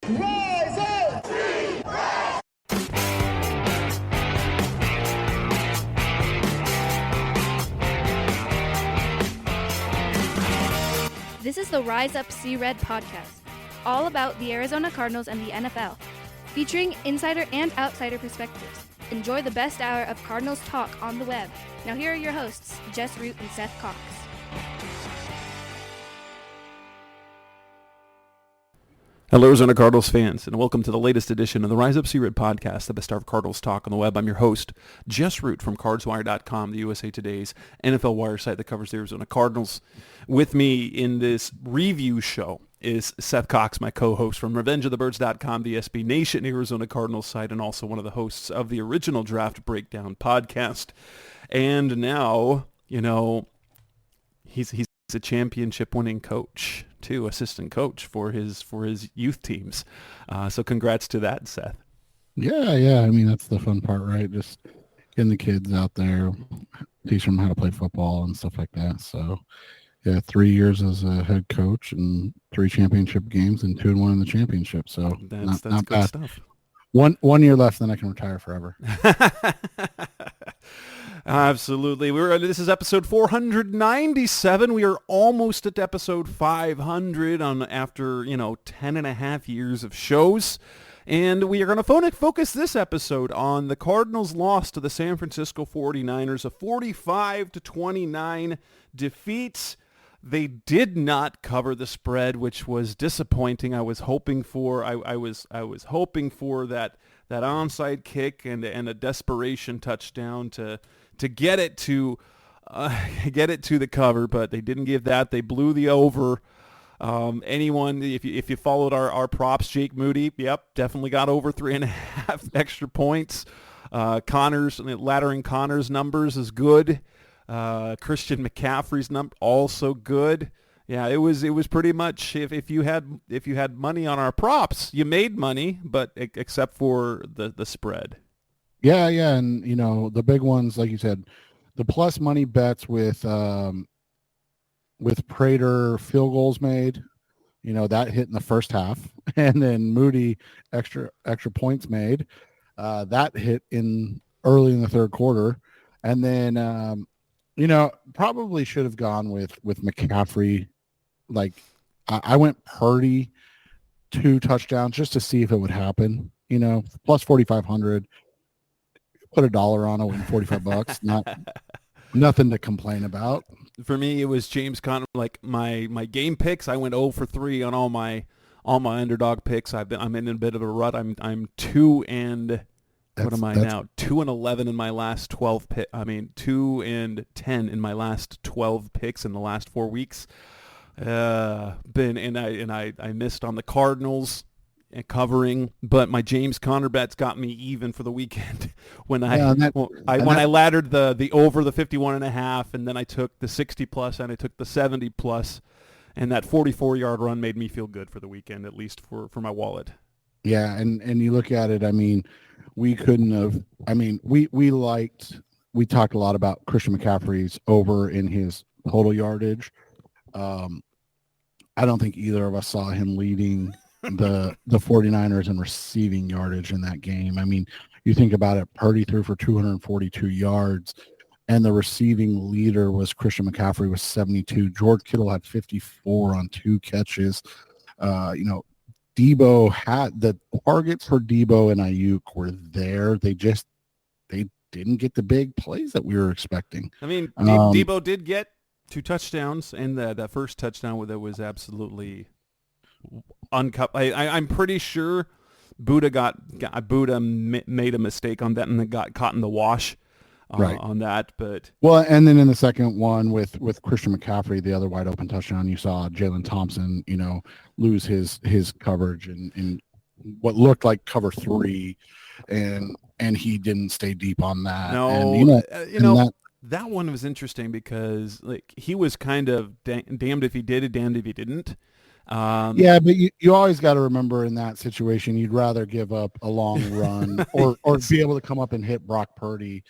Rise up! This is the Rise Up See Red podcast, all about the Arizona Cardinals and the NFL, featuring insider and outsider perspectives. Enjoy the best hour of Cardinals talk on the web. Now here are your hosts, Jess Root and Seth Cox. Hello, Arizona Cardinals fans, and welcome to the latest edition of the Rise Up See Red podcast, the best hour of Cardinals talk on the web. I'm your host, Jess Root from CardsWire.com, the USA Today's NFL wire site that covers the Arizona Cardinals. With me in this review show is Seth Cox, my co-host from RevengeOfTheBirds.com, the SB Nation Arizona Cardinals site, and also one of the hosts of the original Draft Breakdown podcast. And now, he's a championship-winning coach, too, assistant coach for his youth teams. So congrats to that, Seth. Yeah. I mean, that's the fun part, right? Just getting the kids out there, teach them how to play football and stuff like that. So, yeah, 3 years as a head coach and 3 championship games and 2-1 in the championship. So that's not good bad. Stuff. One year left, then I can retire forever. Absolutely. This is episode 497. We are almost at episode 500 after 10 and a half years of shows. And we are going to focus this episode on the Cardinals' loss to the San Francisco 49ers, a 45-29 defeat. They did not cover the spread, which was disappointing. I was hoping for I was hoping for that onside kick and a desperation touchdown to get it to the cover, but they didn't give that. They blew the over. Anyone, if you followed our props, Jake Moody, definitely got over 3.5 extra points. Laddering Connor's numbers is good. Christian McCaffrey's number also good. Yeah, it was pretty much if you had money on our props, you made money, but except for the spread. Yeah, and the big ones, like you said, the plus money bets with Prater field goals made, that hit in the first half, and then Moody extra points made, that hit in early in the third quarter, and then probably should have gone with McCaffrey. Like I went Purdy 2 touchdowns just to see if it would happen. Plus 4,500. Put $1 on it, win $45. Nothing to complain about. For me, it was James Conner. Like my game picks, I went 0 for 3 on all my underdog picks. I'm in a bit of a rut. I'm 2 and what am I now? 2 and 11 in my last 12 pick. 2 and 10 in my last 12 picks in the last 4 weeks. I missed on the Cardinals and covering, but my James Conner bets got me even for the weekend when I laddered the over the 51.5, and then I took the 60 plus and I took the 70 plus, and that 44-yard run made me feel good for the weekend, at least for my wallet. Yeah, and you look at it, we couldn't have, we talked a lot about Christian McCaffrey's over in his total yardage. I don't think either of us saw him leading the 49ers in receiving yardage in that game. You think about it, Purdy threw for 242 yards, and the receiving leader was Christian McCaffrey with 72. George Kittle had 54 on 2 catches. Debo had the targets for Debo and Ayuk were there. They didn't get the big plays that we were expecting. Debo did get 2 touchdowns, and that first touchdown that was absolutely uncut. I'm pretty sure Buddha made a mistake on that and got caught in the wash on that. But and then in the second one with Christian McCaffrey, the other wide open touchdown, you saw Jalen Thompson, lose his coverage in what looked like cover 3, and he didn't stay deep on that. No, that one was interesting because he was kind of damned if he did, damned if he didn't. But you always got to remember in that situation, you'd rather give up a long run or be able to come up and hit Brock Purdy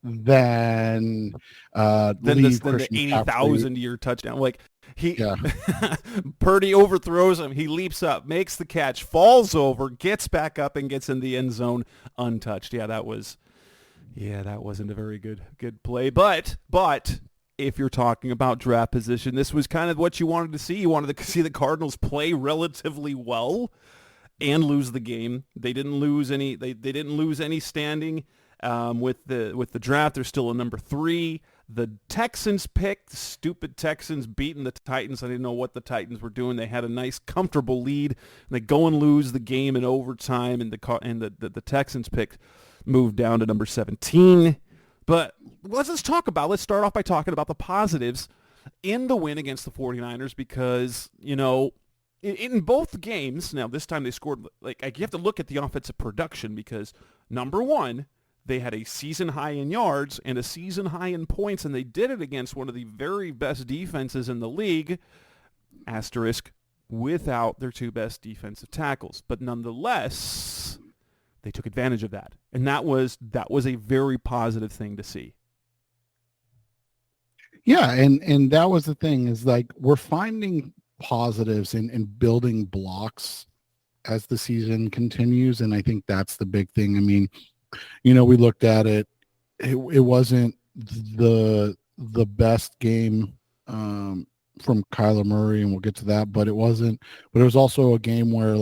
than the 80,000-yard touchdown. Yeah. Purdy overthrows him. He leaps up, makes the catch, falls over, gets back up, and gets in the end zone untouched. That wasn't a very good play. But if you're talking about draft position, this was kind of what you wanted to see. You wanted to see the Cardinals play relatively well and lose the game. They didn't lose any. They didn't lose any standing with the draft. They're still a number 3. The Texans picked. The stupid Texans beating the Titans. I didn't know what the Titans were doing. They had a nice, comfortable lead, and they go and lose the game in overtime. And the Texans pick moved down to number 17. But let's start off by talking about the positives in the win against the 49ers, because in both games, now this time they scored, you have to look at the offensive production, because number one, they had a season high in yards and a season high in points, and they did it against one of the very best defenses in the league, asterisk, without their 2 best defensive tackles. But nonetheless, they took advantage of that, and that was a very positive thing to see. Yeah, and that was the thing, is we're finding positives and building blocks as the season continues, and I think that's the big thing. I mean, we looked at it. It wasn't the best game from Kyler Murray, and we'll get to that, but it was also a game where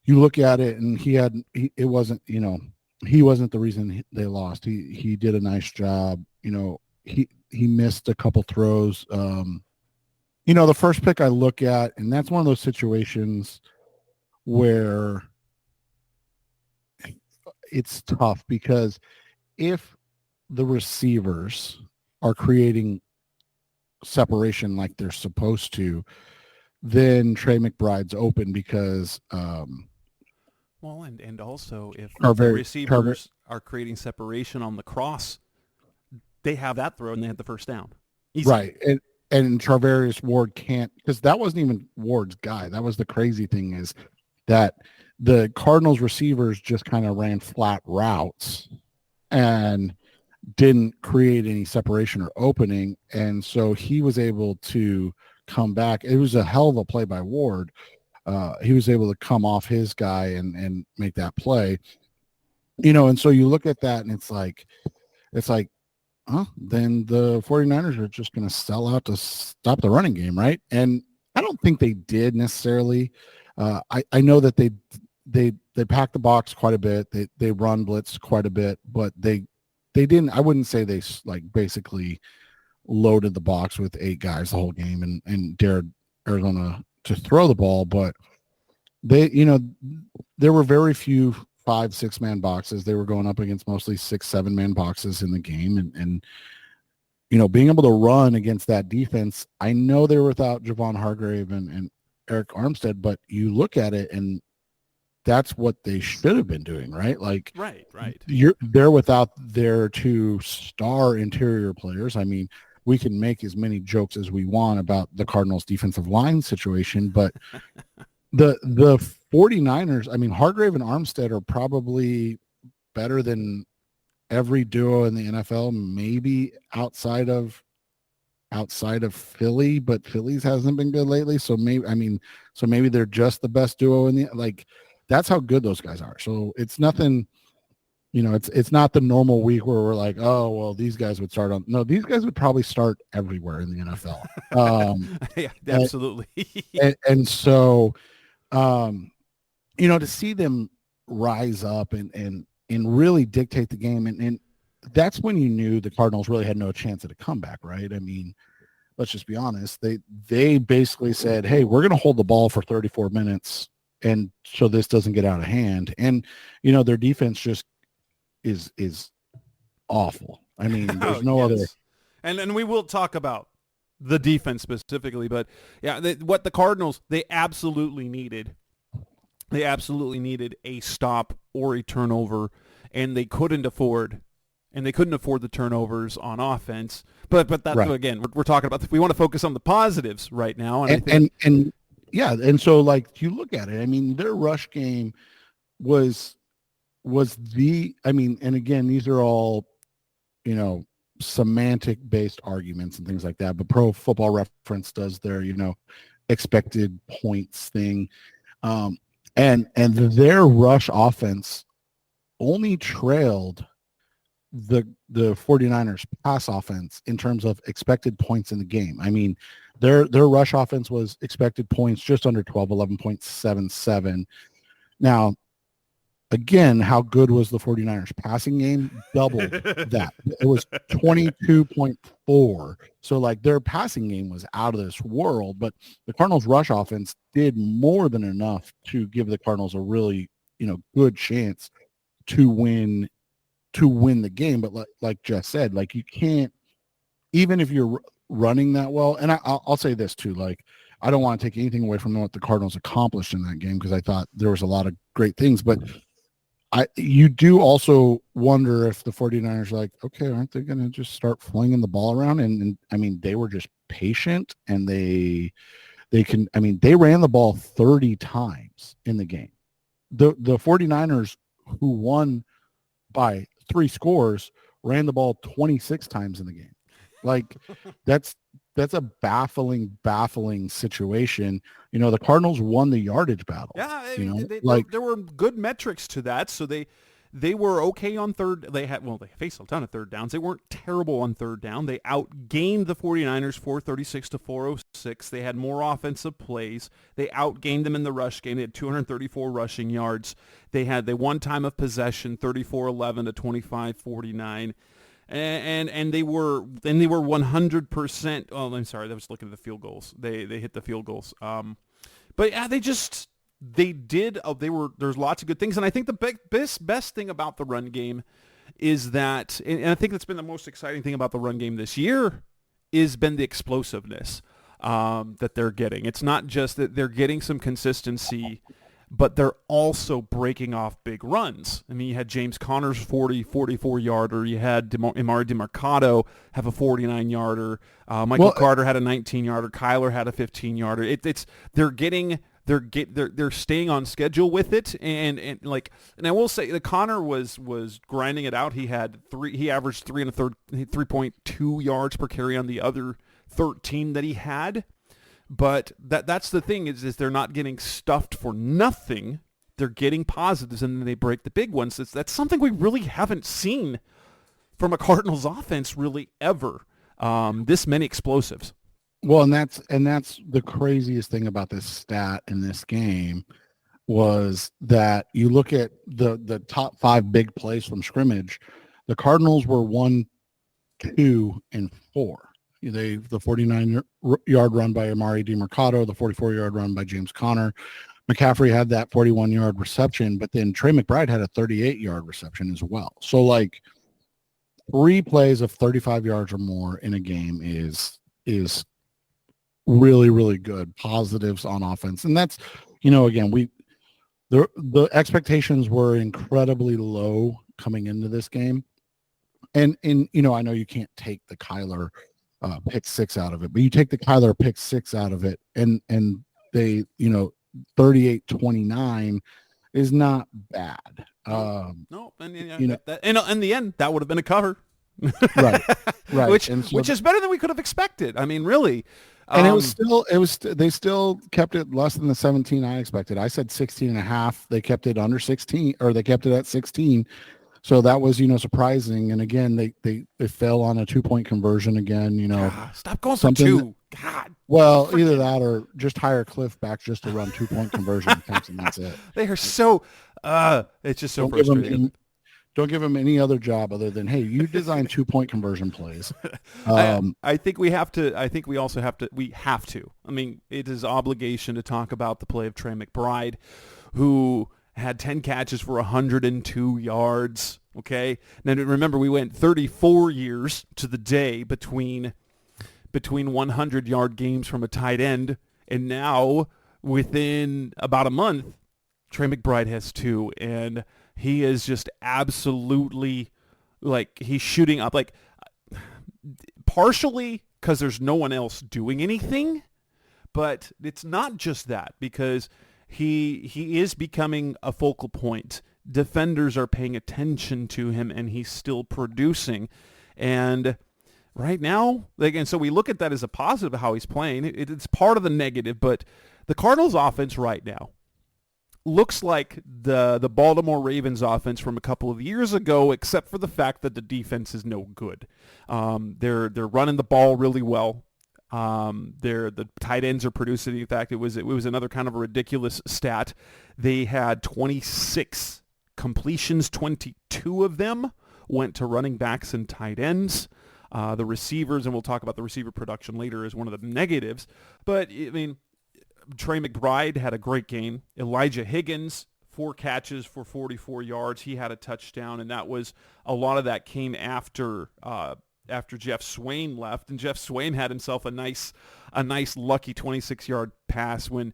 you look at it and he wasn't the reason they lost. He did a nice job. He missed a couple throws. The first pick I look at, and that's one of those situations where it's tough, because if the receivers are creating separation like they're supposed to, then Trey McBride's open, because and also if the receivers are creating separation on the cross, they have that throw and they have the first down. Easy. Right. And Charvarius Ward can't, because that wasn't even Ward's guy. That was the crazy thing, is that the Cardinals receivers just kind of ran flat routes and didn't create any separation or opening. And so he was able to come back. It was a hell of a play by Ward. He was able to come off his guy and make that play. And so you look at that and it's like, then the 49ers are just going to sell out to stop the running game, right? And I don't think they did necessarily. I know that they packed the box quite a bit. They run blitz quite a bit, but they didn't. I wouldn't say they basically loaded the box with 8 guys the whole game and dared Arizona to throw the ball. But there were very few 5-6 man boxes. They were going up against mostly 6-7 man boxes in the game, and being able to run against that defense. I know they were without Javon Hargrave and Eric Armstead, but you look at it and that's what they should have been doing, right? Right. They're without their 2 star interior players. I mean, we can make as many jokes as we want about the Cardinals defensive line situation, but the 49ers, I mean, Hargrave and Armstead are probably better than every duo in the NFL, maybe outside of Philly, but Philly's hasn't been good lately. So maybe they're just the best duo in the, that's how good those guys are. So it's nothing, it's not the normal week where we're like, oh, well, these guys would start on. No, these guys would probably start everywhere in the NFL. Yeah, absolutely. And so, to see them rise up and really dictate the game. And that's when you knew the Cardinals really had no chance at a comeback, right? I mean, let's just be honest. They basically said, hey, we're going to hold the ball for 34 minutes. And so this doesn't get out of hand. And, their defense just is awful. I mean, there's no other. And we will talk about the defense specifically, but yeah, what the Cardinals, they absolutely needed a stop or a turnover, and they couldn't afford the turnovers on offense. But that's right. Again, we're talking about, we want to focus on the positives right now. And yeah, and so you look at it, I mean, their rush game was and again, these are all, semantic based arguments and things like that, but Pro Football Reference does their, expected points thing. And their rush offense only trailed the 49ers pass offense in terms of expected points in the game. I mean, their rush offense was expected points just under 12, 11.77. Now, again, how good was the 49ers passing game? Doubled that. It was 22.4. So like their passing game was out of this world, but the Cardinals rush offense did more than enough to give the Cardinals a really, good chance to win the game. But like Jess said, like you can't, even if you're running that well, and I'll say this too, like I don't want to take anything away from what the Cardinals accomplished in that game because I thought there was a lot of great things, but you do also wonder if the 49ers are like, okay, aren't they going to just start flinging the ball around? And I mean, they were just patient and they ran the ball 30 times in the game. The 49ers, who won by 3 scores, ran the ball 26 times in the game. Like that's a baffling situation. The Cardinals won the yardage battle. Yeah, there were good metrics to that. So they were okay on third. They faced a ton of third downs. They weren't terrible on third down. They outgained the 49ers 436 to 406. They had more offensive plays. They outgained them in the rush game. They had 234 rushing yards. They won time of possession 34-11 to 25-49. And they were 100%. Oh, I'm sorry. I was looking at the field goals. They hit the field goals. But yeah, there's lots of good things. And I think the best thing about the run game is that, and I think that's been the most exciting thing about the run game this year, is been the explosiveness that they're getting. It's not just that they're getting some consistency, but they're also breaking off big runs. I mean, you had James Conner's 44-yarder. You had Emari Demercado have a 49-yarder. Michael Carter had a 19-yarder. Kyler had a 15-yarder. They're staying on schedule with it, and I will say that Connor was grinding it out. He averaged 3.2 yards per carry on the other 13 that he had. But that's the thing is they're not getting stuffed for nothing. They're getting positives, and then they break the big ones. That's something we really haven't seen from a Cardinals offense really ever. This many explosives. Well, and that's the craziest thing about this stat in this game was that you look at the top 5 big plays from scrimmage. The Cardinals were 1, 2, and 4. The 49-yard run by Emari Demercado, the 44-yard run by James Conner. McCaffrey had that 41-yard reception, but then Trey McBride had a 38-yard reception as well. So, like, 3 plays of 35 yards or more in a game is really, really good. Positives on offense. And that's, again, the expectations were incredibly low coming into this game. And I know you can't take the Kyler pick 6 out of it, but you take the Kyler pick 6 out of it and they 38-29 is not bad. No, and in the end that would have been a cover. right which is better than we could have expected. I mean, really. And they still kept it less than the 17 I expected. I said 16.5. They kept it under 16, or they kept it at 16. So that was, surprising. And again, they fell on a 2-point conversion again, God, stop going for 2. God. Well, either that or just hire Cliff back just to run 2-point conversion attempts, and that's it. They are so, it's just so frustrating. Don't give him any other job other than, hey, you design 2-point conversion plays. I think we have to. I think we also have to. We have to. I mean, it is obligation to talk about the play of Trey McBride, who had 10 catches for 102 yards. Okay. Now remember, we went 34 years to the day between 100-yard games from a tight end, and now within about a month, Trey McBride has 2, and he is just absolutely, like, he's shooting up, like, partially because there's no one else doing anything, but it's not just that, because he is becoming a focal point. Defenders are paying attention to him, and he's still producing. And right now, like, and so we look at that as a positive of how he's playing. It's part of the negative, but the Cardinals offense right now looks like the Baltimore Ravens offense from a couple of years ago, except for the fact that the defense is no good. They're running the ball really well. The tight ends are producing. In fact, it was another kind of a ridiculous stat. They had 26 completions, 22 of them went to running backs and tight ends. The receivers, and we'll talk about the receiver production later, is one of the negatives. But I mean, Trey McBride had a great game. Elijah Higgins, 4 catches for 44 yards. He had a touchdown, and a lot of that came after Jeff Swain left, and Jeff Swain had himself a nice lucky 26-yard pass when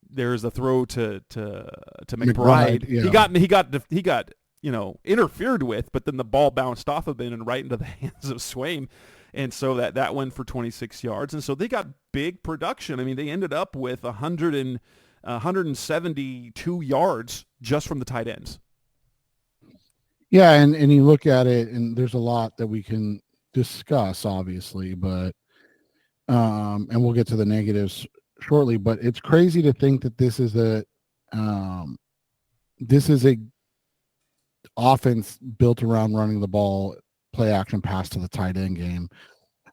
there's a throw to McBride. Yeah. He got interfered with, but then the ball bounced off of him and right into the hands of Swain. And so that went for 26 yards. And so they got big production. I mean, they ended up with 172 yards just from the tight ends. Yeah, and you look at it, and there's a lot that we can discuss, obviously, but and we'll get to the negatives shortly. But it's crazy to think that this is a offense built around running the ball, play action pass to the tight end game.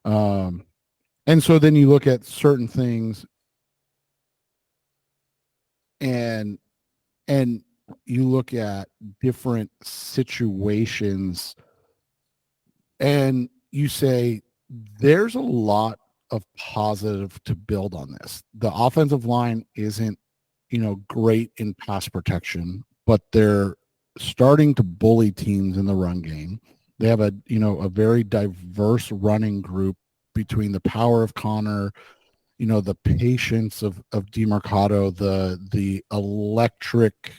And so then you look at certain things and you look at different situations and you say, there's a lot of positive to build on this. The offensive line isn't, great in pass protection, but they're starting to bully teams in the run game. They have a very diverse running group between the power of Connor, the patience of DeMercado, the electric.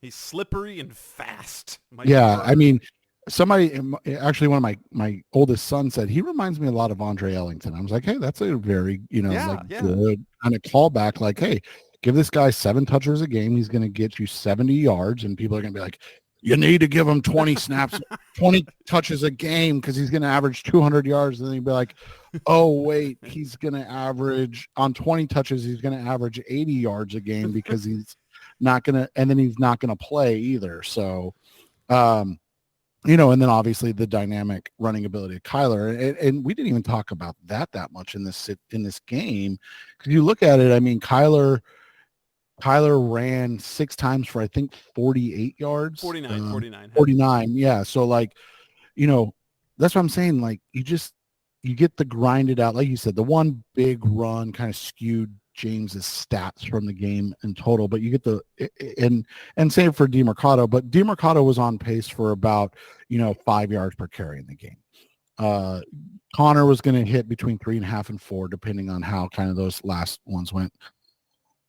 He's slippery and fast. I mean, somebody, actually one of my oldest son said, he reminds me a lot of Andre Ellington. I was like, hey, that's a very, good kind of callback. Like, hey, give this guy 7 touches a game. He's going to get you 70 yards. And people are going to be like, you need to give him 20 snaps, 20 touches a game because he's going to average 200 yards. And then you'd be like, oh, wait, he's going to average on 20 touches. He's going to average 80 yards a game because he's not going to, and then he's not going to play either. So, and then obviously the dynamic running ability of Kyler. And we didn't even talk about that much in this game. Because you look at it, I mean, Kyler ran 6 times for, I think, 48 yards. 49. Yeah. So, like, that's what I'm saying. Like, you get the grinded out, like you said, the one big run kind of skewed James's stats from the game in total, but you get and same for DeMercado, but DeMercado was on pace for about, 5 yards per carry in the game. Connor was going to hit between 3.5 and 4, depending on how kind of those last ones went.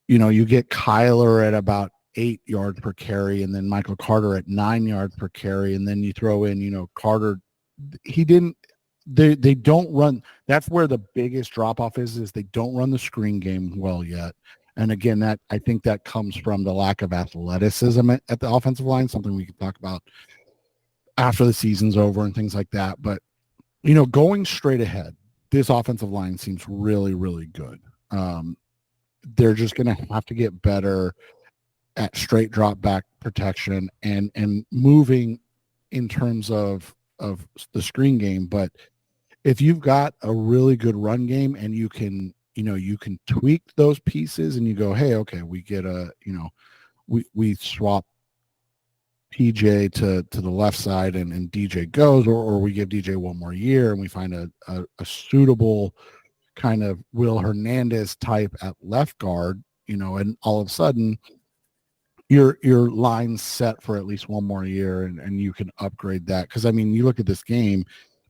You get Kyler at about 8 yards per carry, and then Michael Carter at 9 yards per carry, and then you throw in, Carter. They don't run. That's where the biggest drop off is they don't run the screen game well yet. And again, that I think that comes from the lack of athleticism at the offensive line, something we can talk about after the season's over and things like that. But, going straight ahead, this offensive line seems really, really good. They're just going to have to get better at straight drop back protection and moving in terms of the screen game. But if you've got a really good run game and you can tweak those pieces and you go, hey, okay, we get we swap PJ to the left side and DJ goes, or we give DJ one more year and we find a suitable kind of Will Hernandez type at left guard, and all of a sudden your line's set for at least one more year and you can upgrade that. Because, I mean, you look at this game,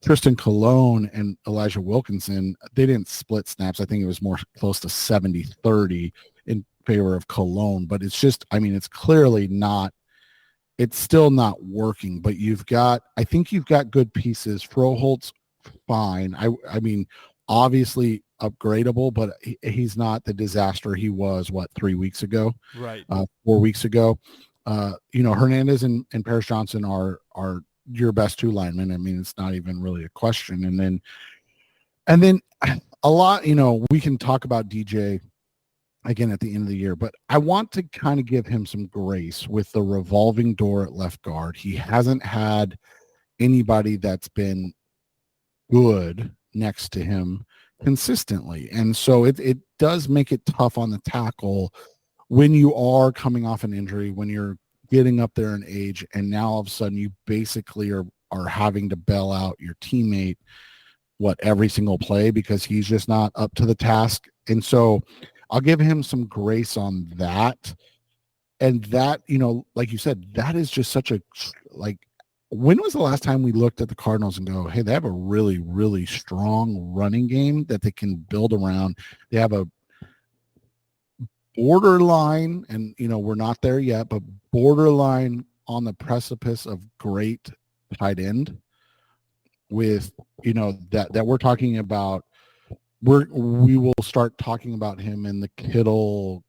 Tristan Colon and Elijah Wilkinson, they didn't split snaps. I think it was more close to 70-30 in favor of Colon. But it's just, I mean, it's clearly not, it's still not working. But I think you've got good pieces. Froholt's fine. I mean, obviously upgradable, but he's not the disaster he was, 3 weeks ago? Right. 4 weeks ago. Hernandez and Paris Johnson are your best two linemen. I mean, it's not even really a question. And then a lot, we can talk about DJ again at the end of the year, but I want to kind of give him some grace with the revolving door at left guard. He hasn't had anybody that's been good next to him consistently. And so it does make it tough on the tackle when you are coming off an injury, when you're getting up there in age, and now all of a sudden you basically are having to bail out your teammate every single play because he's just not up to the task. And so I'll give him some grace on that. And that, like you said, that is just such a, when was the last time we looked at the Cardinals and go, hey, they have a really, really strong running game that they can build around. They have a borderline, and, we're not there yet, but borderline on the precipice of great tight end with, that we're talking about. We will start talking about him in the Kittle,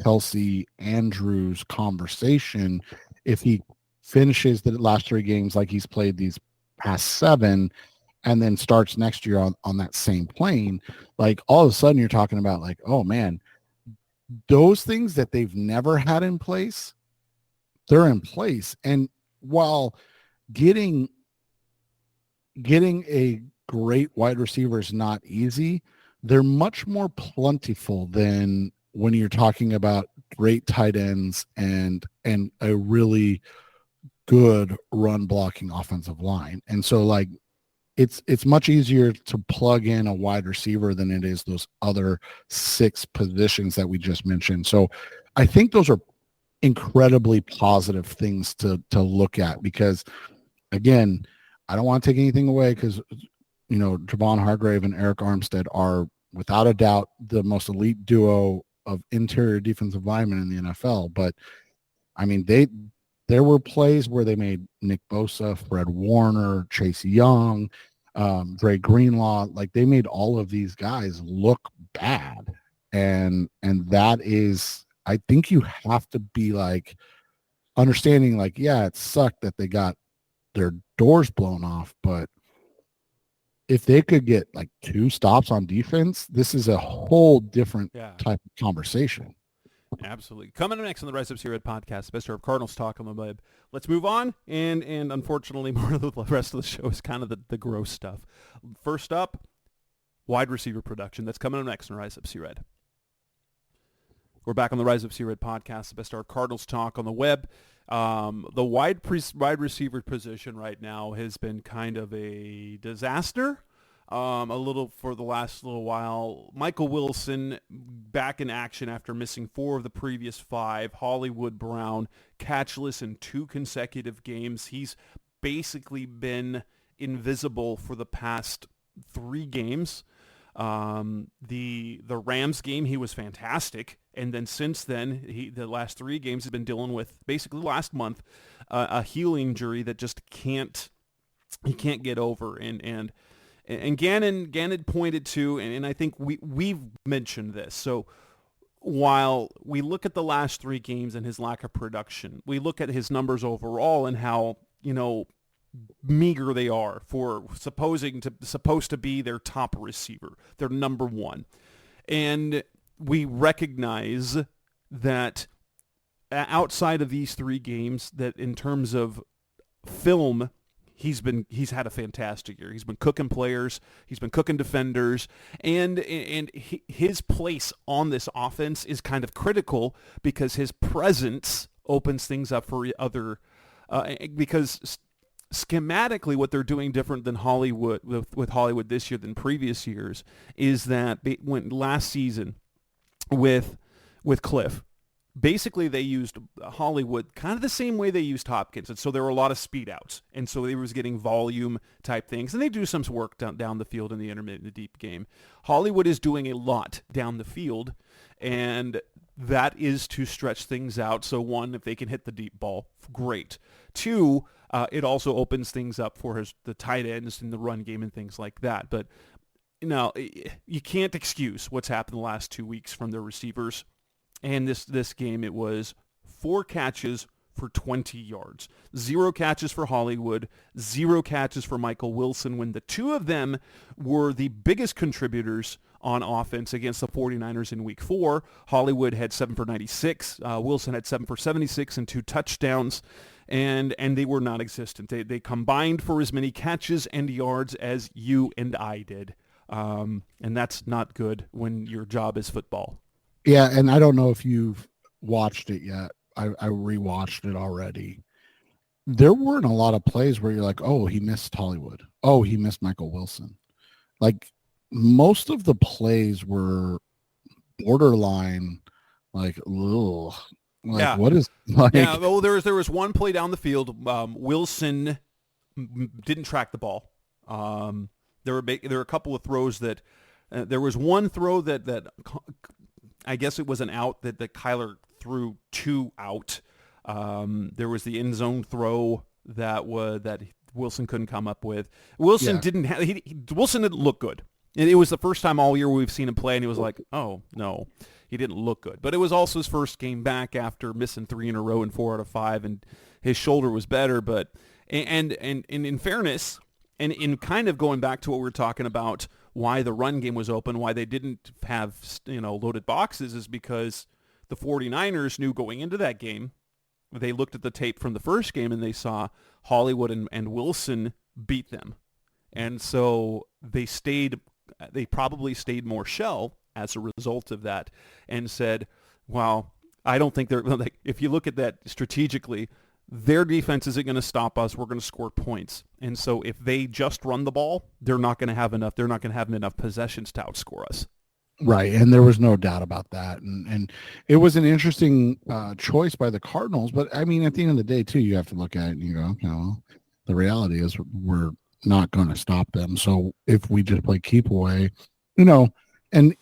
Kelsey, Andrews conversation if he finishes the last 3 games like he's played these past 7 and then starts next year on that same plane. Like, all of a sudden you're talking about, like, oh man, those things that they've never had in place, they're in place. And while getting a great wide receiver is not easy, they're much more plentiful than when you're talking about great tight ends and a really good run blocking offensive line. And so, like, it's much easier to plug in a wide receiver than it is those other 6 positions that we just mentioned. So I think those are incredibly positive things to look at, because again, I don't want to take anything away, because Javon Hargrave and Eric Armstead are without a doubt the most elite duo of interior defensive linemen in the NFL. But I mean, there were plays where they made Nick Bosa, Fred Warner, Chase Young, Dre Greenlaw, like, they made all of these guys look bad. And that is, I think you have to be like understanding, like, yeah, it sucked that they got their doors blown off, but if they could get like 2 stops on defense, this is a whole different type of conversation. Absolutely. Coming up next on the Rise Up Red podcast, best of Cardinals talk on the web. Let's move on, and unfortunately, more of the rest of the show is kind of the gross stuff. First up, wide receiver production. That's coming up next on Rise Up Red. We're back on the Rise Up Red podcast, the best of Cardinals talk on the web. The wide receiver position right now has been kind of a disaster. A little for the last little while. Michael Wilson back in action after missing 4 of the previous 5. Hollywood Brown catchless in 2 consecutive games. He's basically been invisible for the past 3 games. The Rams game, he was fantastic, and then since then, the last 3 games he's been dealing with, basically last month, a heel injury that just he can't get over, and Gannon pointed to, and I think we've mentioned this. So while we look at the last 3 games and his lack of production, we look at his numbers overall and how, meager they are for supposed to be their top receiver, their number 1. And we recognize that outside of these 3 games, that in terms of film, he's had a fantastic year. He's been cooking players, he's been cooking defenders, and his place on this offense is kind of critical because his presence opens things up for other because schematically what they're doing different than Hollywood with Hollywood this year than previous years is that when last season with Cliff, basically they used Hollywood kind of the same way they used Hopkins, and so there were a lot of speed outs, and so they was getting volume type things, and they do some work down the field in the intermediate and the deep game. Hollywood is doing a lot down the field, and that is to stretch things out. So 1, if they can hit the deep ball, great. 2, it also opens things up for the tight ends in the run game and things like that. But you can't excuse what's happened the last 2 weeks from their receivers. And this game, it was 4 catches for 20 yards. 0 catches for Hollywood, 0 catches for Michael Wilson, when the two of them were the biggest contributors on offense against the 49ers in week 4. Hollywood had 7 for 96. Wilson had 7 for 76 and 2 touchdowns. And they were non-existent. They combined for as many catches and yards as you and I did. And that's not good when your job is football. Yeah, and I don't know if you've watched it yet. I rewatched it already. There weren't a lot of plays where you're like, oh, he missed Hollywood. Oh, he missed Michael Wilson. Like, most of the plays were borderline, like, ugh. Like, yeah. What is like? Yeah, well, there was one play down the field. Wilson didn't track the ball. There were a couple of throws that there was one throw that I guess it was an out that Kyler threw 2 out. There was the end zone throw that Wilson couldn't come up with. Wilson Wilson didn't look good. And it was the first time all year we've seen him play, and he was like, oh no. He didn't look good. But it was also his first game back after missing 3 in a row and 4 out of 5, and his shoulder was better. But and in fairness, and in kind of going back to what we were talking about, why the run game was open, why they didn't have loaded boxes, is because the 49ers knew going into that game, they looked at the tape from the first game and they saw Hollywood and Wilson beat them. And so they probably stayed more shell as a result of that, and said, well, I don't think they're like, if you look at that strategically, their defense isn't going to stop us. We're going to score points. And so if they just run the ball, they're not going to have enough possessions to outscore us. Right. And there was no doubt about that. And it was an interesting choice by the Cardinals. But I mean, at the end of the day, too, you have to look at it and you go, well, the reality is we're not going to stop them. So if we just play keep away, and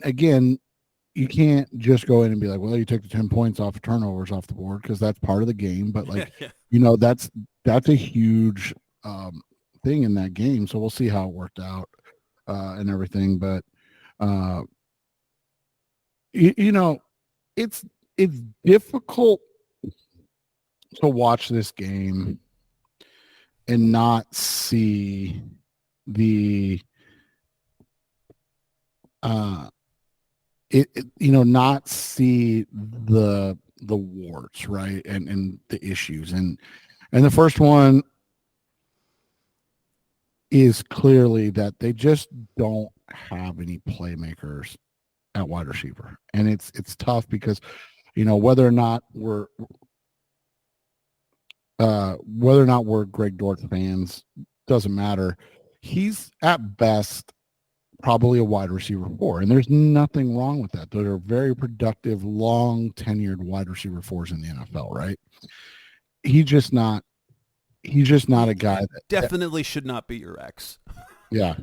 again, you can't just go in and be like, well, you took the 10 points off of turnovers off the board, because that's part of the game. But that's a huge thing in that game. So we'll see how it worked out and everything. But it's difficult to watch this game and not see the not see the warts, right, and the issues, and the first one is clearly that they just don't have any playmakers at wide receiver, and it's tough because whether or not we're Greg Dortch fans, doesn't matter. He's at best probably a wide receiver 4, and there's nothing wrong with that. Those are very productive, long tenured wide receiver 4s in the NFL, right? He's just not a guy that definitely should not be your ex. Yeah.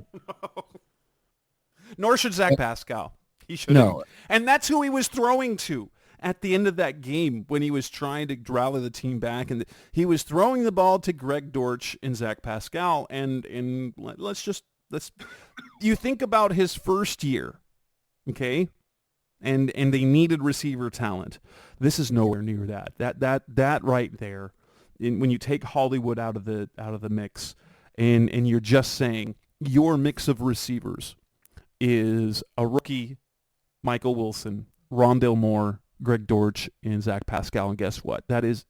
Nor should Zach Pascal. He shouldn't. No. And that's who he was throwing to at the end of that game when he was trying to rally the team back, and he was throwing the ball to Greg Dortch and Zach Pascal, and let's you think about his first year, okay, and they needed receiver talent. This is nowhere near that. That right there, when you take Hollywood out of the mix, and you're just saying your mix of receivers is a rookie, Michael Wilson, Rondale Moore, Greg Dortch, and Zach Pascal, and guess what? That is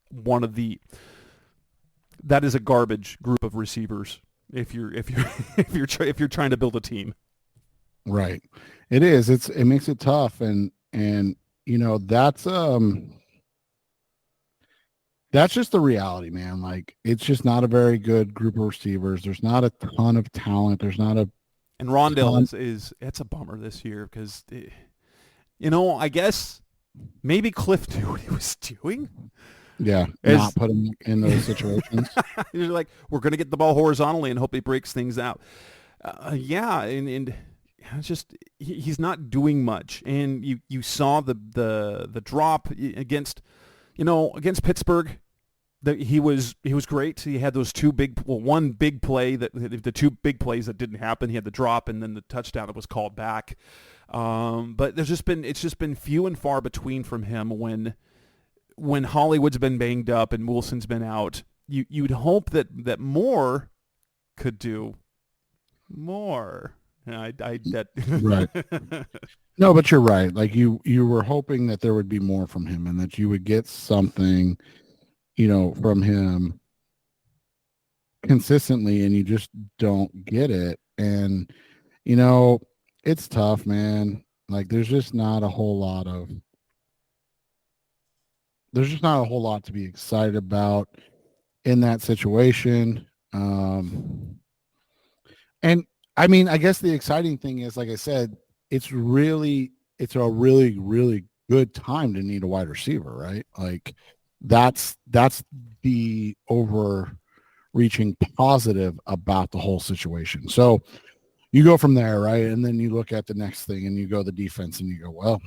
a garbage group of receivers. If you're trying to build a team, right? It is. It makes it tough, and that's just the reality, man. Like, it's just not a very good group of receivers. There's not a ton of talent. There's not a and Rondale is it's a bummer this year because I guess maybe Cliff knew what he was doing. Yeah, not put him in those situations. You're like, we're going to get the ball horizontally and hope he breaks things out. And it's just he's not doing much. And you saw the drop against Pittsburgh. He was great. He had those one big play the 2 big plays that didn't happen. He had the drop and then the touchdown that was called back. But it's just been few and far between from him when Hollywood's been banged up and Wilson's been out, you'd hope that Moore could do more. Right. No, but you're right. Like you were hoping that there would be more from him and that you would get something, from him consistently, and you just don't get it. And, it's tough, man. Like there's just not a whole lot to be excited about in that situation. And I mean, I guess the exciting thing is, like I said, it's a really, really good time to need a wide receiver, right? Like that's the overreaching positive about the whole situation. So you go from there, right? And then you look at the next thing and you go the defense and you go, well,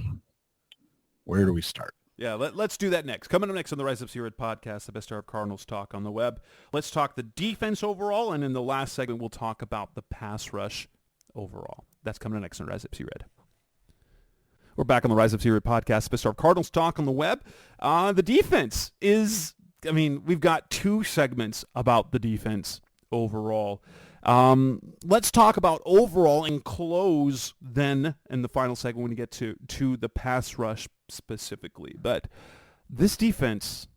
where do we start? Yeah, let's do that next. Coming up next on the Rise Up Red podcast, the best hour of Cardinals talk on the web. Let's talk the defense overall, and in the last segment, we'll talk about the pass rush overall. That's coming up next on Rise Up Red. We're back on the Rise Up Red podcast, the best hour of Cardinals talk on the web. The defense is, we've got two segments about the defense overall. Let's talk about overall and close then in the final segment when we get to the pass rush specifically. But this defense,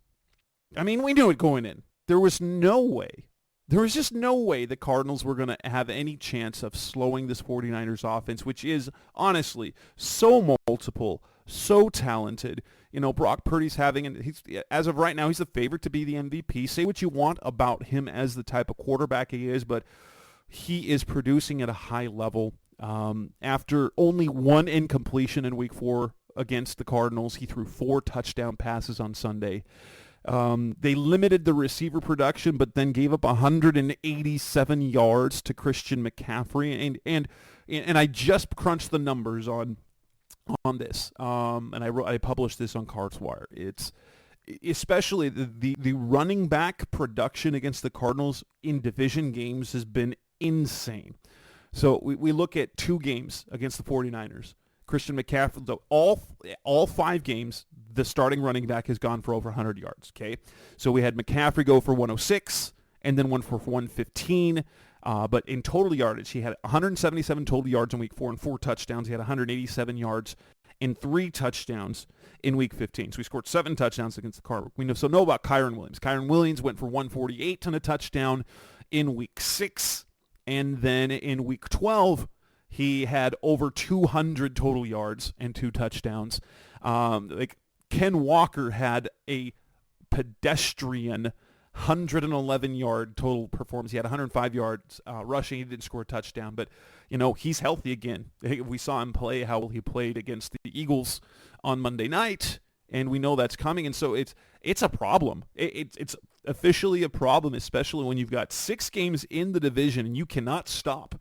we knew it going in. There was just no way the Cardinals were going to have any chance of slowing this 49ers offense, which is honestly so multiple, so talented. Brock Purdy's as of right now, he's the favorite to be the MVP. Say what you want about him as the type of quarterback he is, but he is producing at a high level. After only one incompletion in Week 4 against the Cardinals, he threw 4 touchdown passes on Sunday. They limited the receiver production, but then gave up 187 yards to Christian McCaffrey. And I just crunched the numbers on this, and I published this on CardsWire. It's especially the running back production against the Cardinals in division games has been insane. So we look at 2 games against the 49ers. Christian McCaffrey, all 5 games, the starting running back has gone for over 100 yards, okay? So we had McCaffrey go for 106 and then one for 115. But in total yardage, he had 177 total yards in Week 4 and 4 touchdowns. He had 187 yards and 3 touchdowns in Week 15. So he scored 7 touchdowns against the Cardinals. We know about Kyron Williams. Kyron Williams went for 148 and a touchdown in Week 6. And then in Week 12, he had over 200 total yards and 2 touchdowns. Ken Walker had a pedestrian 111-yard total performance. He had 105 yards rushing. He didn't score a touchdown, but he's healthy again. We saw him play how he played against the Eagles on Monday night, and we know that's coming. And so it's a problem. It's officially a problem, especially when you've got 6 games in the division and you cannot stop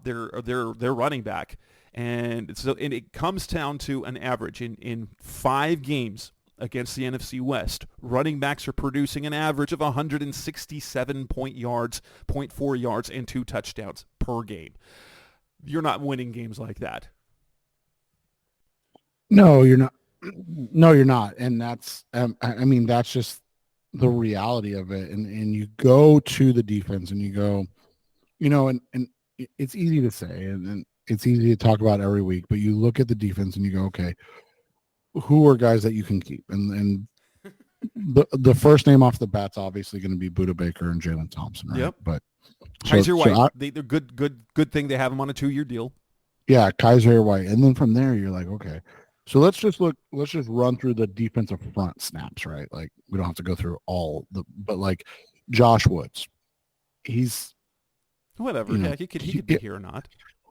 their running back. And so it comes down to an average in 5 games against the NFC West. Running backs are producing an average of 167.4 yards and 2 touchdowns per game. You're not winning games like that. No, you're not. No, you're not. And that's, that's just the reality of it. And you go to the defense and you go, and it's easy to say and it's easy to talk about every week, but you look at the defense and you go, okay, who are guys that you can keep? And the first name off the bat's obviously going to be Budda Baker and Jalen Thompson, right? Yep. But Kaiser White, they're good thing they have him on a 2-year deal. Yeah, Kaiser White. And then from there, you're like, okay, so let's just run through the defensive front snaps, right? Like we don't have to go through but like Josh Woods, he's whatever. Yeah, he could be here or not.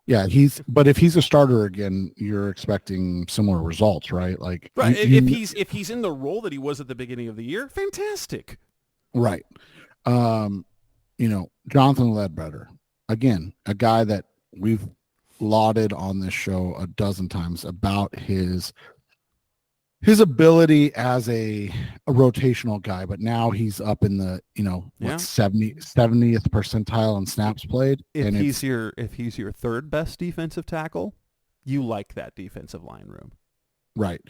Yeah, but if he's a starter again, you're expecting similar results, right? Like right. If he's in the role that he was at the beginning of the year, fantastic. Right. Jonathan Ledbetter, again, a guy that we've lauded on this show a dozen times about his ability as a rotational guy, but now he's up in the 70th percentile in snaps played. If he's your third best defensive tackle, you like that defensive line room, right?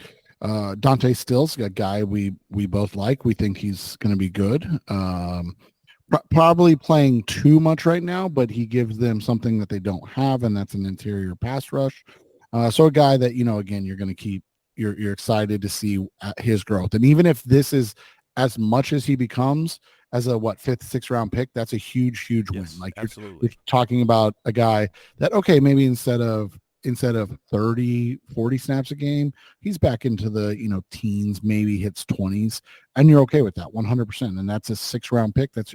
Dante Still's a guy we both like. We think he's going to be good. Probably playing too much right now, but he gives them something that they don't have, and that's an interior pass rush. So a guy that, again, you're going to keep, you're excited to see his growth. And even if this is as much as he becomes as a, fifth, sixth round pick, that's a huge win. Like absolutely. you're talking about a guy that, okay, maybe instead of 30, 40 snaps a game, he's back into the, teens, maybe hits 20s, and you're okay with that 100%. And that's a 6th round pick. That's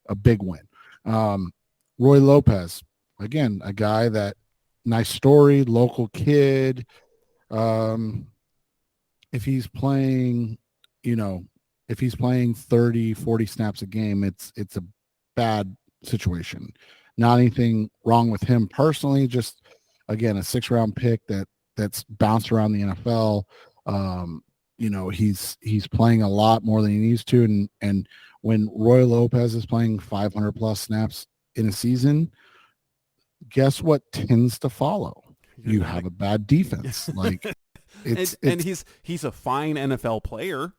a big win. Roy Lopez, again, a guy that nice story, local kid. If he's playing, if he's playing 30, 40 snaps a game, it's a bad situation. Not anything wrong with him personally, just again, a 6th round pick that's bounced around the NFL. He's playing a lot more than he needs to. And when Roy Lopez is playing 500 plus snaps in a season, guess what tends to follow? You have a bad defense. Like it's he's a fine NFL player.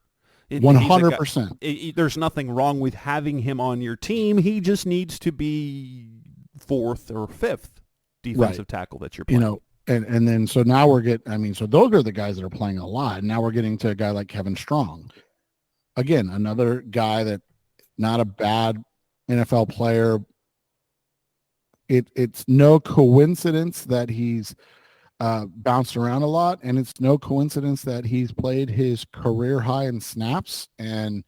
100%. There's nothing wrong with having him on your team. He just needs to be 4th or 5th defensive tackle that you're playing. And then so now so those are the guys that are playing a lot. And now we're getting to a guy like Kevin Strong. Again, another guy that not a bad NFL player. It's no coincidence that he's bounced around a lot, and it's no coincidence that he's played his career high in snaps. And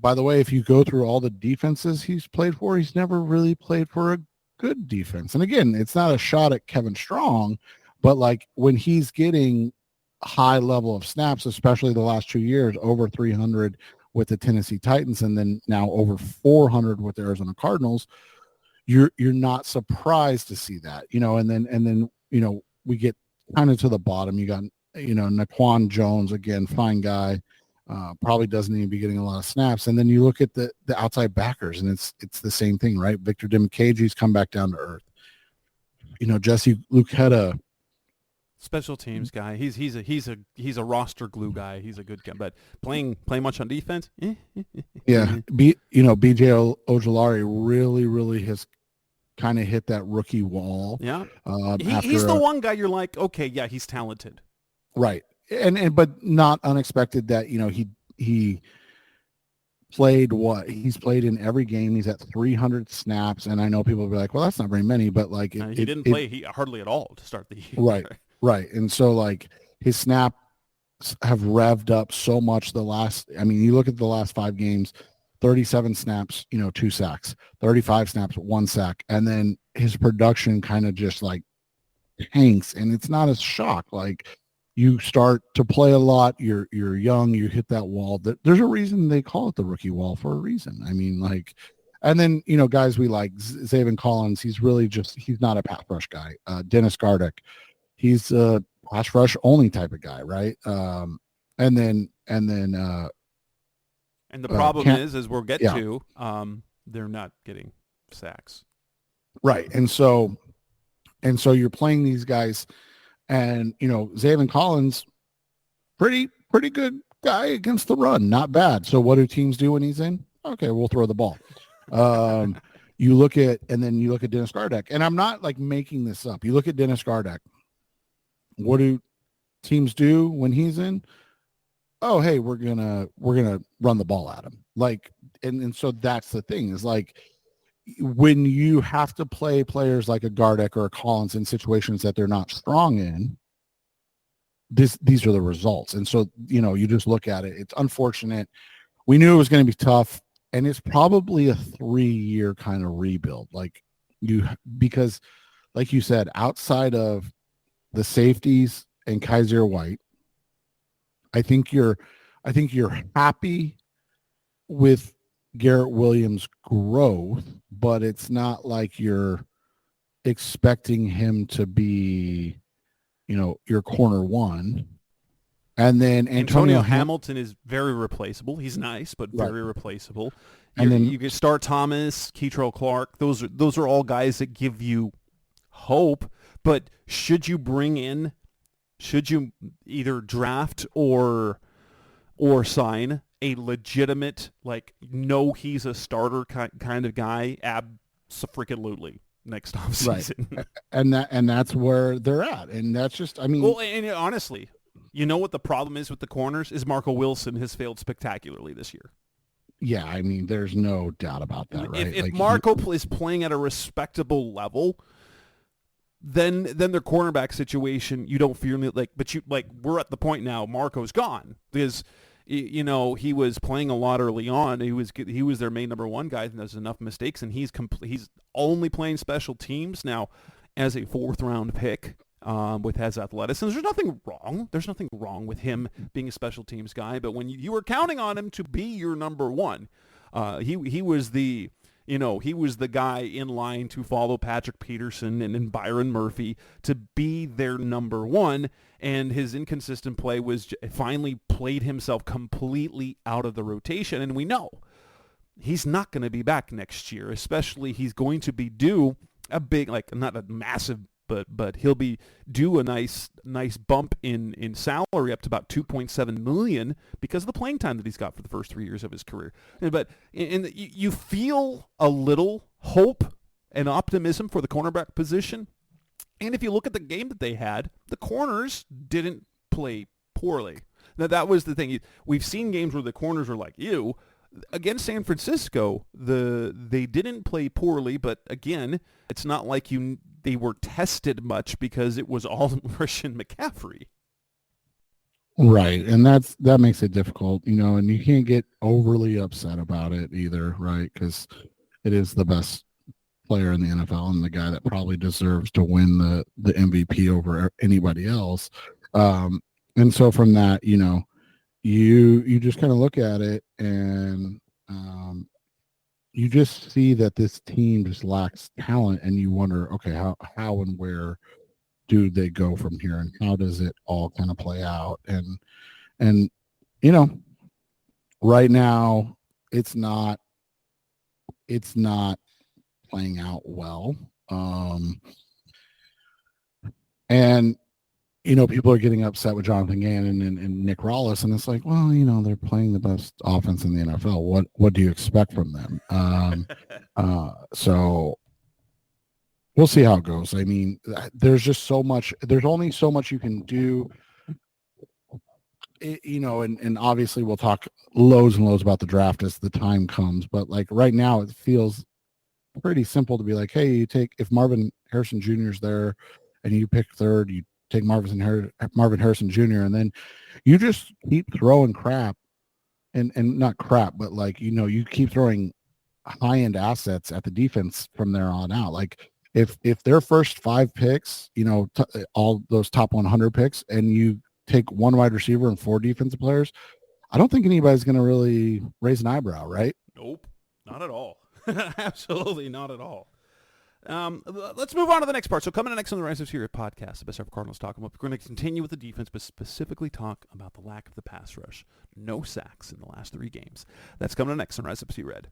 by the way, if you go through all the defenses he's played for, he's never really played for a good defense. And again, it's not a shot at Kevin Strong, but like when he's getting high level of snaps, especially the last 2 years, over 300 with the Tennessee Titans, and then now over 400 with the Arizona Cardinals, you're not surprised to see that, and then we get kind of to the bottom. You got, Naquan Jones, again, fine guy, probably doesn't even be getting a lot of snaps. And then you look at the outside backers, and it's the same thing, right? Victor Dimukeji's come back down to earth. Jesse Luketa, special teams guy. He's a roster glue guy. He's a good guy, but playing much on defense. Yeah, BJ Ojolari really has kind of hit that rookie wall. Yeah, he's the one guy you're like, okay, yeah, he's talented, right? And but not unexpected that he played he's played in every game. He's at 300 snaps, and I know people will be like, well, that's not very many, but like he didn't play hardly at all to start the year. Right. And so like his snaps have revved up so much you look at the last 5 games, 37 snaps, 2 sacks, 35 snaps, 1 sack. And then his production kind of just like tanks, and it's not a shock. Like you start to play a lot, you're young, you hit that wall. There's a reason they call it the rookie wall for a reason. I mean, like, and then, guys we like, Zaven Collins, he's not a pass rush guy. Dennis Gardeck, he's a pass rush only type of guy, right? And then the problem is, as we'll get to, they're not getting sacks. Right. And so you're playing these guys, and, Zaven Collins, pretty good guy against the run. Not bad. So what do teams do when he's in? Okay, we'll throw the ball. You look at Dennis Gardeck, and I'm not like making this up. You look at Dennis Gardeck. What do teams do when he's in? Oh, hey, we're gonna run the ball at him. Like, and so that's the thing, is like when you have to play players like a Gardeck or a Collins in situations that they're not strong in, these are the results. And so, you just look at it. It's unfortunate. We knew it was going to be tough, and it's probably a 3-year kind of rebuild. Because like you said, outside of the safeties and Kaiser White, I think you're happy with Garrett Williams' growth, but it's not like you're expecting him to be, your corner one. And then Antonio Hamilton is very replaceable. He's nice, but very replaceable. And then you can start Thomas, Keitrell Clark. Those are all guys that give you hope. But should you bring in should you either draft or sign a legitimate, like, no, he's a starter kind of guy? Abso-freaking-lutely next offseason. Right. And that's where they're at. And that's just, I mean. Well, and honestly, you know what the problem is with the corners is Marco Wilson has failed spectacularly this year. Yeah, I mean, there's no doubt about that, right? If Marco is playing at a respectable level, then their cornerback situation, you don't feel like, but we're at the point now, Marco's gone because, you know, he was playing a lot early on. He was their main number one guy, and there's enough mistakes, and he's only playing special teams now as a 4th round pick. With his athleticism, there's nothing wrong. There's nothing wrong with him being a special teams guy. But when you were counting on him to be your number one, he was the guy in line to follow Patrick Peterson and Byron Murphy to be their number one. And his inconsistent play finally played himself completely out of the rotation. And we know he's not going to be back next year. Especially he's going to be due a big, like, not a massive, but he'll be due a nice bump in salary up to about $2.7 million because of the playing time that he's got for the first 3 years of his career. But you feel a little hope and optimism for the cornerback position. And if you look at the game that they had, the corners didn't play poorly. Now, that was the thing. We've seen games where the corners are like, ew. Against San Francisco, they didn't play poorly, but again, it's not like they were tested much because it was all Christian McCaffrey. Right, and that makes it difficult, you know, and you can't get overly upset about it either, right? Because it is the best player in the NFL and the guy that probably deserves to win the MVP over anybody else. And so from that, you know, you just kind of look at it and you just see that this team just lacks talent, and you wonder, okay, how and where do they go from here, and how does it all kind of play out? And you know, right now it's not playing out well. And you know, people are getting upset with Jonathan Gannon and Nick Rollis, and it's like, well, you know, they're playing the best offense in the NFL. What do you expect from them? So we'll see how it goes. I mean, there's only so much you can do. You know, and obviously we'll talk loads and loads about the draft as the time comes. But like right now, it feels pretty simple to be like, hey, if Marvin Harrison Jr. is there, and you pick third, you take Marvin Harrison Jr., and then you just keep throwing crap and not crap, but like, you know, you keep throwing high-end assets at the defense from there on out. Like if their first 5 picks, you know, all those top 100 picks, and you take 1 wide receiver and 4 defensive players, I don't think anybody's going to really raise an eyebrow, right? Nope, not at all. Absolutely not at all. Let's move on to the next part. So coming up next on the Rise of Spirit podcast, the best ever Cardinals talk about, we're going to continue with the defense, but specifically talk about the lack of the pass rush. No sacks in the last 3 games. That's coming up next on Rise of Red.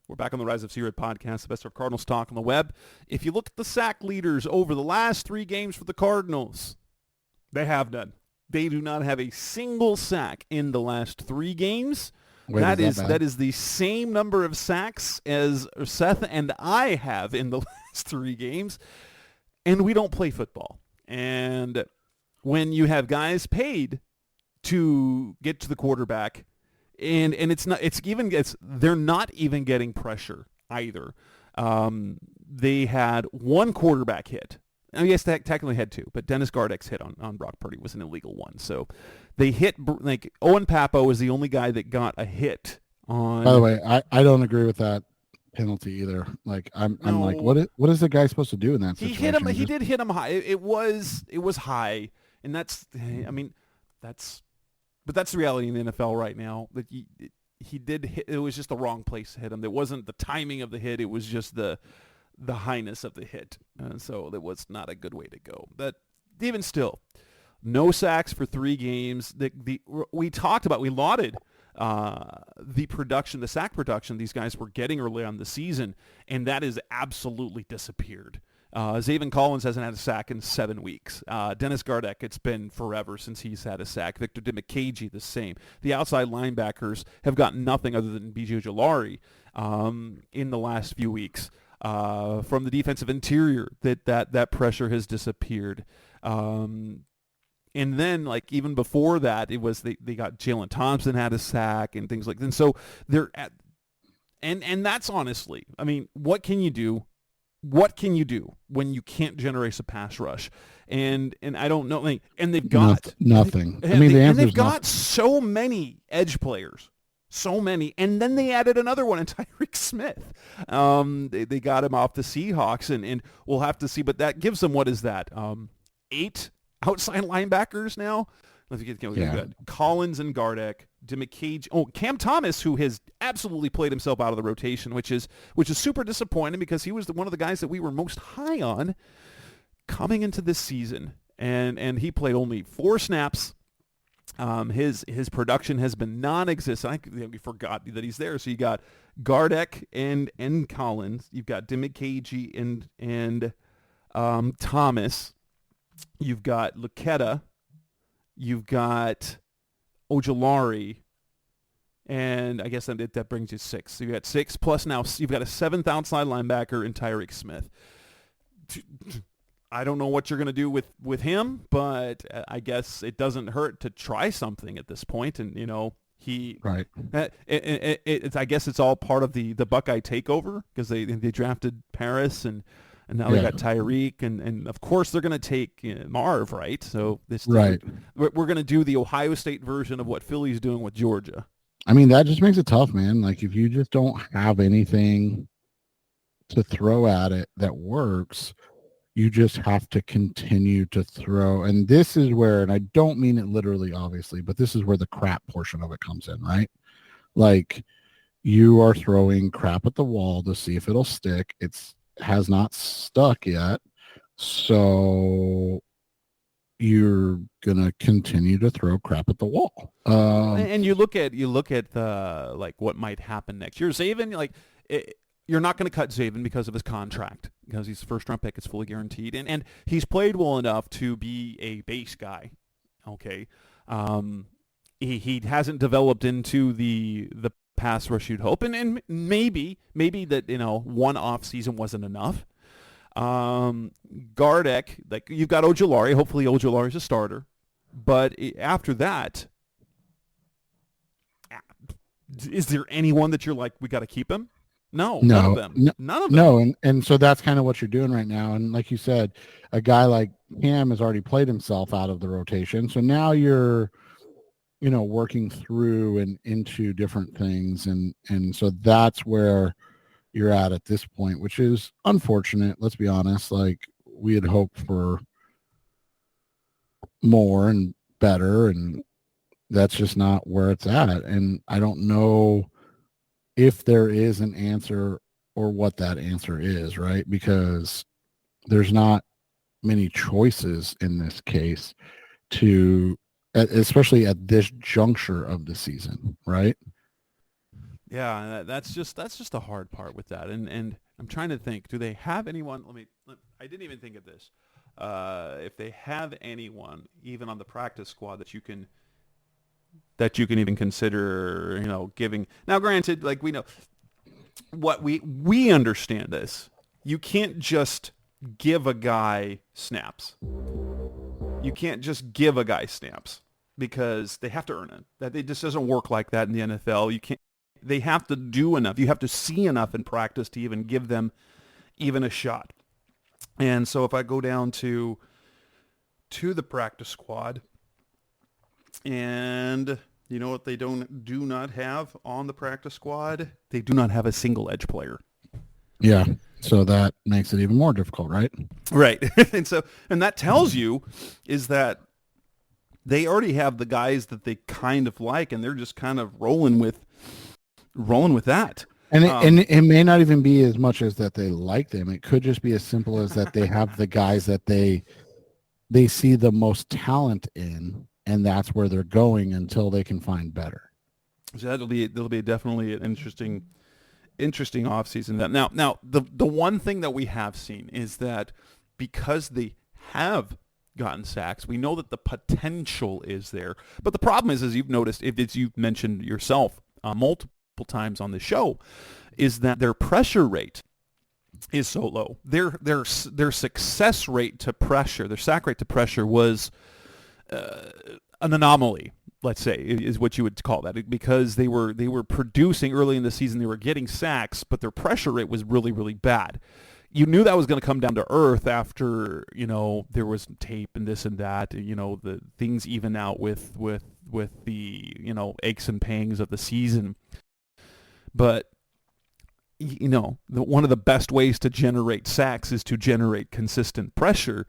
We're back on the Rise of Red podcast, the best ever Cardinals talk on the web. If you look at the sack leaders over the last 3 games for the Cardinals, they have none. They do not have a single sack in the last 3 games. Wait, that is the same number of sacks as Seth and I have in the last 3 games, and we don't play football. And when you have guys paid to get to the quarterback, and they're not even getting pressure either. They had 1 quarterback hit. I guess they technically had 2, but Dennis Gardeck's hit on Brock Purdy was an illegal one. So they hit, like, Owen Papo is the only guy that got a hit on. By the way, I don't agree with that penalty either. Like I'm like, what is the guy supposed to do in that situation? He hit him. He did hit him high. It was high, and that's the reality in the NFL right now. That he did hit. It was just the wrong place to hit him. It wasn't the timing of the hit. It was just the highness of the hit. So that was not a good way to go. But even still, no sacks for 3 games. We lauded the sack production these guys were getting early on the season, and that has absolutely disappeared. Zaven Collins hasn't had a sack in 7 weeks. Dennis Gardeck, it's been forever since he's had a sack. Victor Dimukeje, the same. The outside linebackers have gotten nothing other than B.J. Ojulari in the last few weeks. From the defensive interior, that pressure has disappeared. And then, like, even before that, it was they got Jalen Thompson had a sack and things like that. And so they're at, and that's honestly, I mean, what can you do? What can you do when you can't generate a pass rush? And I don't know. And they've got nothing. I mean, they've got so many edge players, so many. And then they added another one in Tyreek Smith. They got him off the Seahawks, and we'll have to see. But that gives them, what is that? 8 outside linebackers now. Let's get good. Collins and Gardeck, Dimukeje. Cam Thomas, who has absolutely played himself out of the rotation, which is super disappointing because he was one of the guys that we were most high on coming into this season, and he played only 4 snaps. His production has been non-existent. We forgot that he's there. So you got Gardeck and Collins. You've got Dimukeje and Thomas. You've got Luketa. You've got Ojulari, and I guess that brings you 6. So you got 6 plus now you've got a 7th outside linebacker in Tyreek Smith. I don't know what you're going to do with him, but I guess it doesn't hurt to try something at this point. And he right. I guess it's all part of the Buckeye takeover because they drafted Paris and now they got Tyreek, and of course they're going to take Marv, right? So we're going to do the Ohio State version of what Philly's doing with Georgia. I mean, that just makes it tough, man. Like, if you just don't have anything to throw at it that works, you just have to continue to throw. And this is where, and I don't mean it literally, obviously, but this is where the crap portion of it comes in, right? Like, you are throwing crap at the wall to see if it'll stick. Has not stuck yet, so you're gonna continue to throw crap at the wall. And you look at the like what might happen next year. Zaven, you're not going to cut Zaven because of his contract, because he's a first-round pick. It's fully guaranteed, and he's played well enough to be a base guy. Okay, he hasn't developed into the pass rush you'd hope, and maybe that one off season wasn't enough. Gardeck, like, you've got Ojulari. Hopefully Ojulari's a starter, but after that, is there anyone that you're like, we got to keep him? No, none of them. None of them. No, and so that's kind of what you're doing right now. And like you said, a guy like Cam has already played himself out of the rotation, so now you're working through and into different things. And so that's where you're at this point, which is unfortunate. Let's be honest. Like, we had hoped for more and better, and that's just not where it's at. And I don't know if there is an answer or what that answer is, right? Because there's not many choices in this case especially at this juncture of the season, right? Yeah, that's just the hard part with that. And I'm trying to think, do they have anyone? I didn't even think of this. If they have anyone, even on the practice squad, that you can even consider, giving. Now, granted, like, we know what we understand this. You can't just give a guy snaps. You can't just give a guy snaps, because they have to earn it. That it just doesn't work like that in the NFL. You can't. They have to do enough. You have to see enough in practice to even give them even a shot. And so if I go down to the practice squad, and you know what they do not have on the practice squad? They do not have a single edge player. Yeah. So that makes it even more difficult, right? Right. and that tells you is that they already have the guys that they kind of like, and they're just kind of rolling with that. And it may not even be as much as that they like them. It could just be as simple as that they have the guys that they see the most talent in, and that's where they're going until they can find better. So that'll be definitely an interesting offseason. Now the one thing that we have seen is that because they have gotten sacks, we know that the potential is there. But the problem is, as you've noticed, as you've mentioned yourself multiple times on the show, is that their pressure rate is so low. Their success rate to pressure, their sack rate to pressure was an anomaly, let's say, is what you would call that, because they were producing early in the season. They were getting sacks, but their pressure rate was really, really bad. You knew that was going to come down to earth after, there was tape and this and that, the things even out with the, aches and pangs of the season. But, one of the best ways to generate sacks is to generate consistent pressure.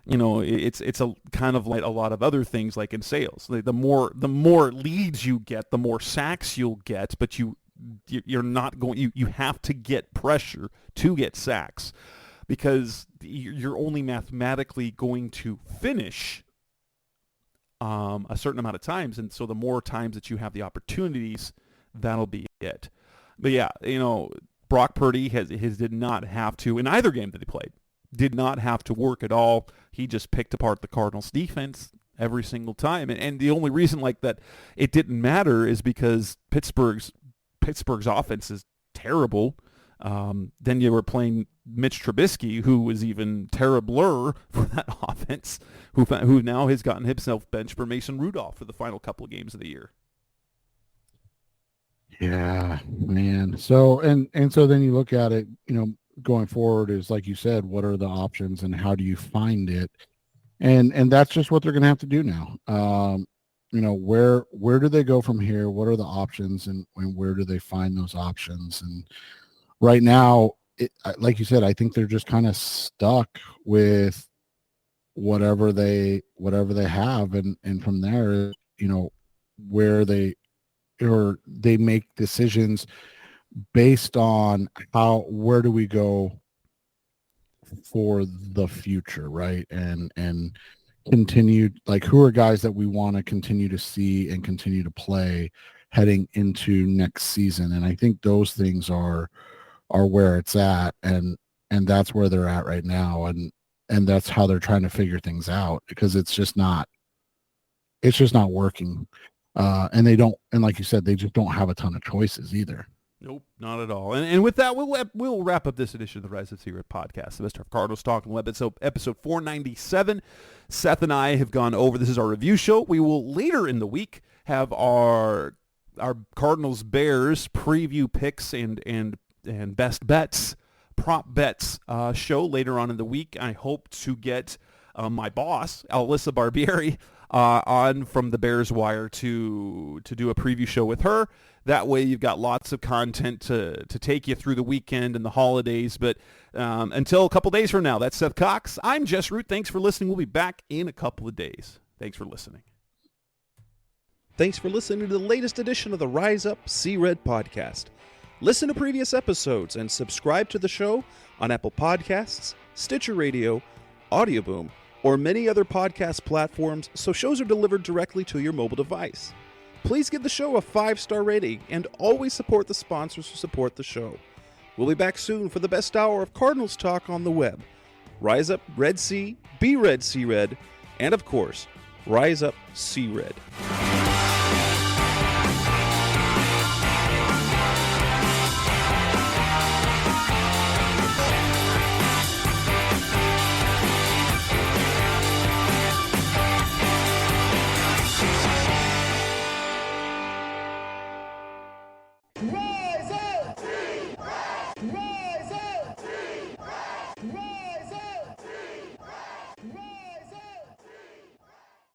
It's a kind of like a lot of other things, like in sales. The more leads you get, the more sacks you'll get, but you're not going. You have to get pressure to get sacks, because you're only mathematically going to finish a certain amount of times, and so the more times that you have the opportunities, that'll be it. But yeah, Brock Purdy has did not have to, in either game that he played, did not have to work at all. He just picked apart the Cardinals defense every single time, and the only reason like that it didn't matter is because Pittsburgh's offense is terrible. Then you were playing Mitch Trubisky, who was even terribler for that offense, who now has gotten himself benched for Mason Rudolph for the final couple of games of the year. Yeah, man. So and so then you look at it, going forward is, like you said, what are the options and how do you find it? And that's just what they're going to have to do now. Where do they go from here? What are the options, and where do they find those options? And right now, like you said, I think they're just kind of stuck with whatever they have, and from there, where they make decisions based on where do we go for the future, right? And continue, like, who are guys that we want to continue to see and continue to play heading into next season. And I think those things are where it's at, and that's where they're at right now, and that's how they're trying to figure things out, because it's just not working. And like you said, they just don't have a ton of choices either. Nope, not at all. And with that, we'll wrap up this edition of the Rise of C Red podcast, the Mr. Cardinals Talk on Web, episode 497. Seth and I have gone over. This is our review show. We will later in the week have our Cardinals Bears preview picks and best bets, prop bets show later on in the week. I hope to get my boss, Alyssa Barbieri, on from the Bears Wire to do a preview show with her. That way you've got lots of content to take you through the weekend and the holidays. But until a couple days from now, that's Seth Cox. I'm Jess Root. Thanks for listening. We'll be back in a couple of days. Thanks for listening. Thanks for listening to the latest edition of the Rise Up See Red podcast. Listen to previous episodes and subscribe to the show on Apple Podcasts, Stitcher Radio, Audioboom, or many other podcast platforms, so shows are delivered directly to your mobile device. Please give the show a 5-star rating and always support the sponsors who support the show. We'll be back soon for the best hour of Cardinals talk on the web. Rise up, Red Sea, be Red, See Red, and of course, Rise up, See Red.